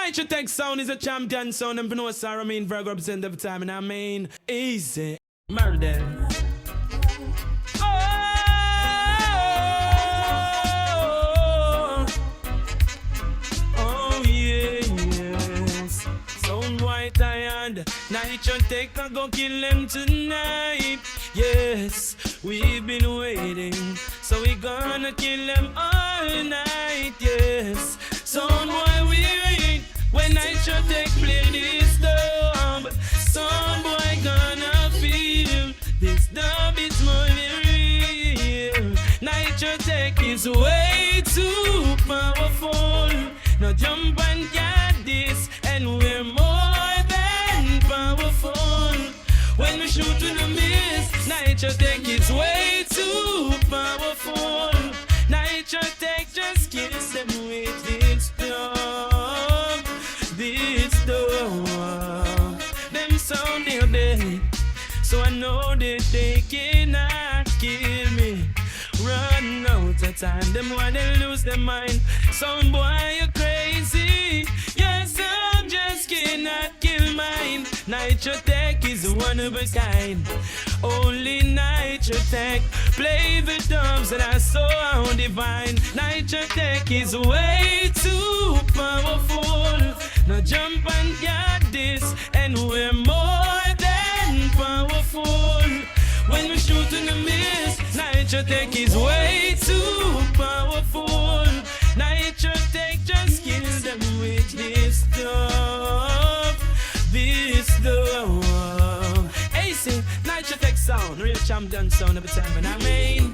NitraTek sound is a champion sound, and Pinoy Romain Virgo represent every time, and I mean, easy, murder. Oh, yes. Sound white iron, NitraTek, I go kill them tonight. Yes, we've been waiting, so we gonna kill them all night. Yes, sound why we wait when NitraTek play this dub. Sound boy gonna feel this dub is more real. NitraTek is way too powerful. Now jump and get this, and we're more than powerful. When we shoot to the miss, NitraTek is way too powerful. NitraTek just kills them with this dub. This dub. Them sound they're dead, so I know that they cannot kill me. Run out of time, them wanna lose their mind. Sound boy, you're crazy. Your sound just cannot kill mine. NitraTek is one of a kind. Only NitraTek play the dubs that are so divine. NitraTek is way too powerful. Now jump and get this, and we're more than powerful. When we shoot in the miss, NitraTek is way too powerful. NitraTek just kills them with this stuff. This stuff. Hey, see, NitraTek sound, real champion sound every time, and I mean.